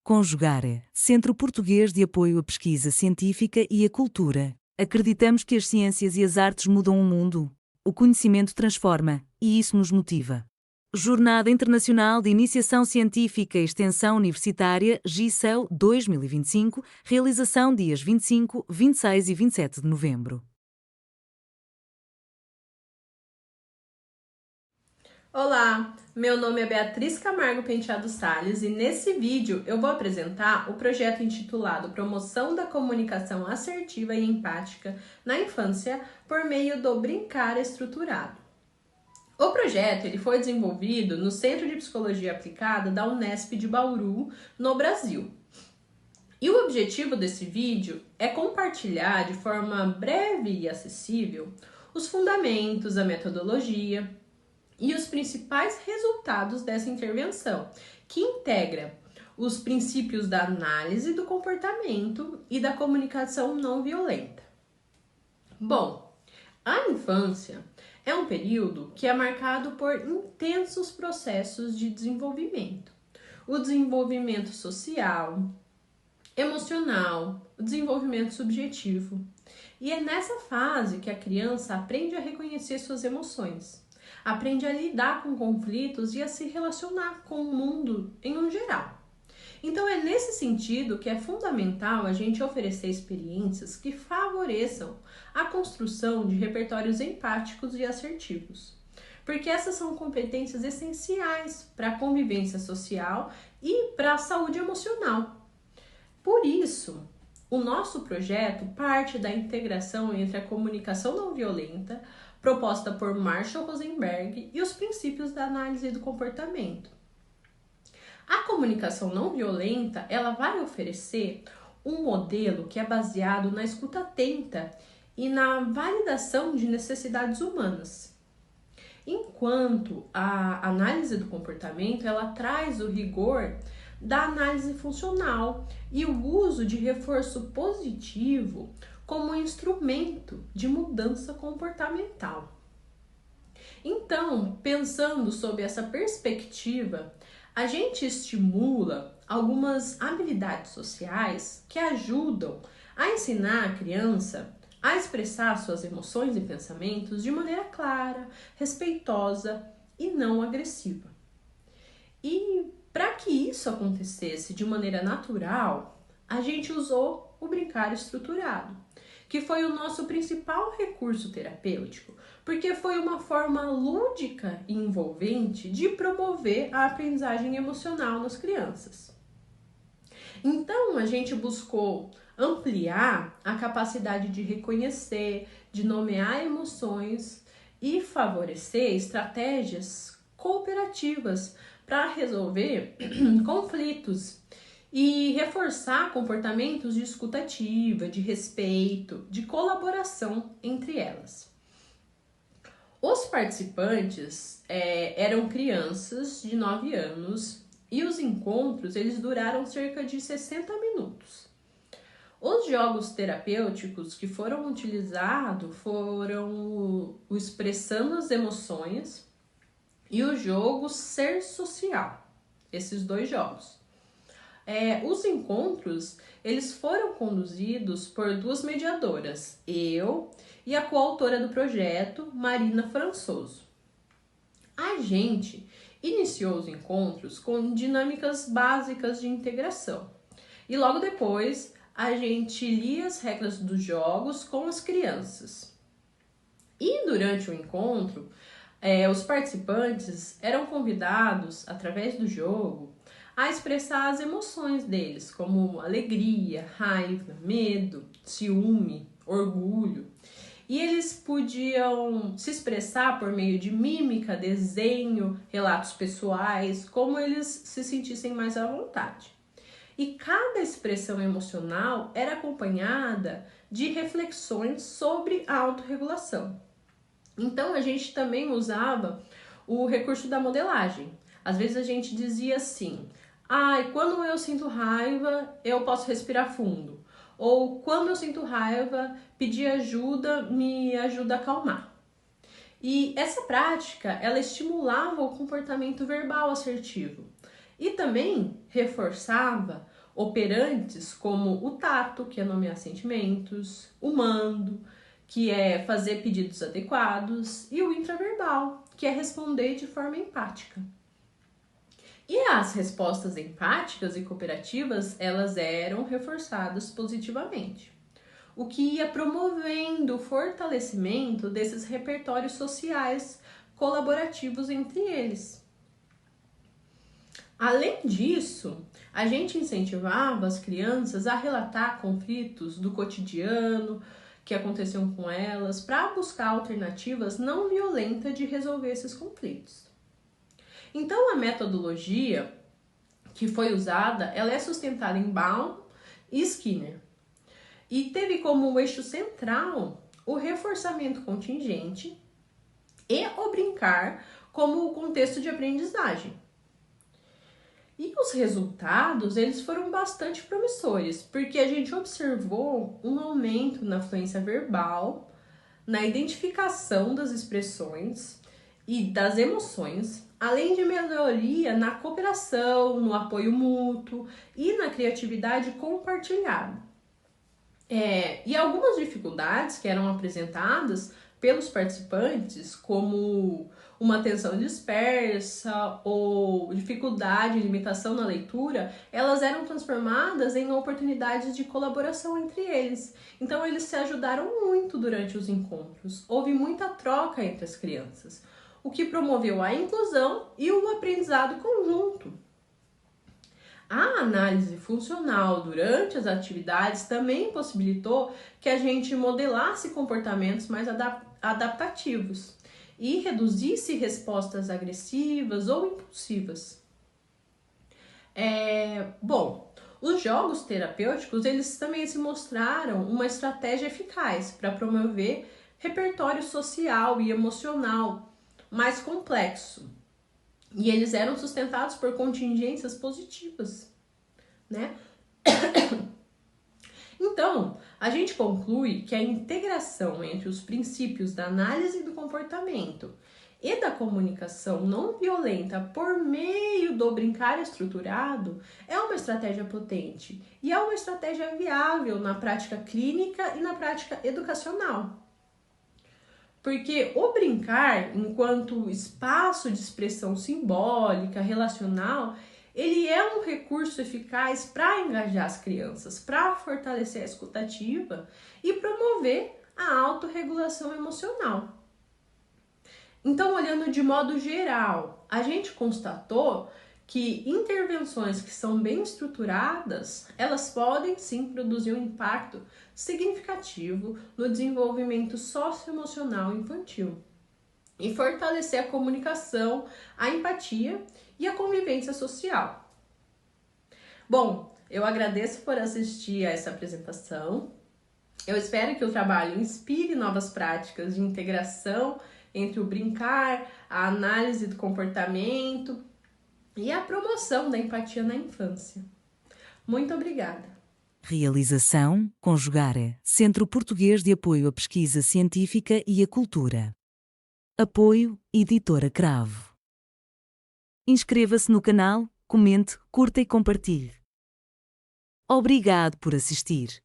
Conjugare, Centro Português de Apoio à Pesquisa Científica e à Cultura. Acreditamos que as ciências e as artes mudam o mundo. O conhecimento transforma, e isso nos motiva. Jornada Internacional de Iniciação Científica e Extensão Universitária, GICEL 2025, realização dias 25, 26 e 27 de novembro. Olá, meu nome é Beatriz Camargo Penteado Salles e nesse vídeo eu vou apresentar o projeto intitulado Promoção da Comunicação Assertiva e Empática na Infância por meio do Brincar Estruturado. O projeto ele foi desenvolvido no Centro de Psicologia Aplicada da Unesp de Bauru, no Brasil. E o objetivo desse vídeo é compartilhar de forma breve e acessível os fundamentos, a metodologia e os principais resultados dessa intervenção, que integra os princípios da análise do comportamento e da comunicação não violenta. Bom, a infância é um período que é marcado por intensos processos de desenvolvimento. O desenvolvimento social, emocional, o desenvolvimento subjetivo. E é nessa fase que a criança aprende a reconhecer suas emoções, aprende a lidar com conflitos e a se relacionar com o mundo em um geral. Então é nesse sentido que é fundamental a gente oferecer experiências que favoreçam a construção de repertórios empáticos e assertivos, porque essas são competências essenciais para a convivência social e para a saúde emocional. Por isso, o nosso projeto parte da integração entre a comunicação não violenta, proposta por Marshall Rosenberg, e os princípios da análise do comportamento. A comunicação não violenta, ela vai oferecer um modelo que é baseado na escuta atenta e na validação de necessidades humanas. Enquanto a análise do comportamento, ela traz o rigor da análise funcional e o uso de reforço positivo como instrumento de mudança comportamental. Então, pensando sob essa perspectiva, a gente estimula algumas habilidades sociais que ajudam a ensinar a criança a expressar suas emoções e pensamentos de maneira clara, respeitosa e não agressiva. E para que isso acontecesse de maneira natural, a gente usou o brincar estruturado, que foi o nosso principal recurso terapêutico, porque foi uma forma lúdica e envolvente de promover a aprendizagem emocional nas crianças. Então, a gente buscou ampliar a capacidade de reconhecer, de nomear emoções e favorecer estratégias cooperativas para resolver conflitos e reforçar comportamentos de escuta ativa, de respeito, de colaboração entre elas. Os participantes eram crianças de 9 anos e os encontros eles duraram cerca de 60 minutos. Os jogos terapêuticos que foram utilizados foram o Expressando as Emoções e o jogo Ser Social, esses dois jogos. Os encontros eles foram conduzidos por duas mediadoras, eu e a coautora do projeto, Marina Françoso. A gente iniciou os encontros com dinâmicas básicas de integração e logo depois a gente lia as regras dos jogos com as crianças. E durante o encontro, os participantes eram convidados, através do jogo, a expressar as emoções deles, como alegria, raiva, medo, ciúme, orgulho. E eles podiam se expressar por meio de mímica, desenho, relatos pessoais, como eles se sentissem mais à vontade. E cada expressão emocional era acompanhada de reflexões sobre a autorregulação. Então, a gente também usava o recurso da modelagem. Às vezes a gente dizia assim: quando eu sinto raiva, eu posso respirar fundo. Ou quando eu sinto raiva, pedir ajuda me ajuda a acalmar. E essa prática, ela estimulava o comportamento verbal assertivo. E também reforçava operantes como o tato, que é nomear sentimentos, o mando, que é fazer pedidos adequados, e o intraverbal, que é responder de forma empática. E as respostas empáticas e cooperativas, elas eram reforçadas positivamente, o que ia promovendo o fortalecimento desses repertórios sociais colaborativos entre eles. Além disso, a gente incentivava as crianças a relatar conflitos do cotidiano que aconteciam com elas para buscar alternativas não violentas de resolver esses conflitos. Então, a metodologia que foi usada, ela é sustentada em Baum e Skinner e teve como eixo central o reforçamento contingente e o brincar como o contexto de aprendizagem. E os resultados, eles foram bastante promissores, porque a gente observou um aumento na fluência verbal, na identificação das expressões e das emoções, além de melhoria na cooperação, no apoio mútuo e na criatividade compartilhada. E algumas dificuldades que eram apresentadas pelos participantes, como uma atenção dispersa ou dificuldade, limitação na leitura, elas eram transformadas em oportunidades de colaboração entre eles. Então, eles se ajudaram muito durante os encontros. Houve muita troca entre as crianças, o que promoveu a inclusão e o aprendizado conjunto. A análise funcional durante as atividades também possibilitou que a gente modelasse comportamentos mais adaptativos e reduzisse respostas agressivas ou impulsivas. Os jogos terapêuticos, eles também se mostraram uma estratégia eficaz para promover repertório social e emocional mais complexo. E eles eram sustentados por contingências positivas, né? Então, a gente conclui que a integração entre os princípios da análise do comportamento e da comunicação não violenta por meio do brincar estruturado é uma estratégia potente e é uma estratégia viável na prática clínica e na prática educacional. Porque o brincar, enquanto espaço de expressão simbólica, relacional, ele é um recurso eficaz para engajar as crianças, para fortalecer a escutativa e promover a autorregulação emocional. Então, olhando de modo geral, a gente constatou que intervenções que são bem estruturadas, elas podem sim produzir um impacto significativo no desenvolvimento socioemocional infantil e fortalecer a comunicação, a empatia e a convivência social. Bom, eu agradeço por assistir a essa apresentação. Eu espero que o trabalho inspire novas práticas de integração entre o brincar, a análise do comportamento e a promoção da empatia na infância. Muito obrigada. Realização, Conjugare, Centro Português de Apoio à Pesquisa Científica e à Cultura. Apoio, Editora Cravo. Inscreva-se no canal, comente, curta e compartilhe. Obrigado por assistir.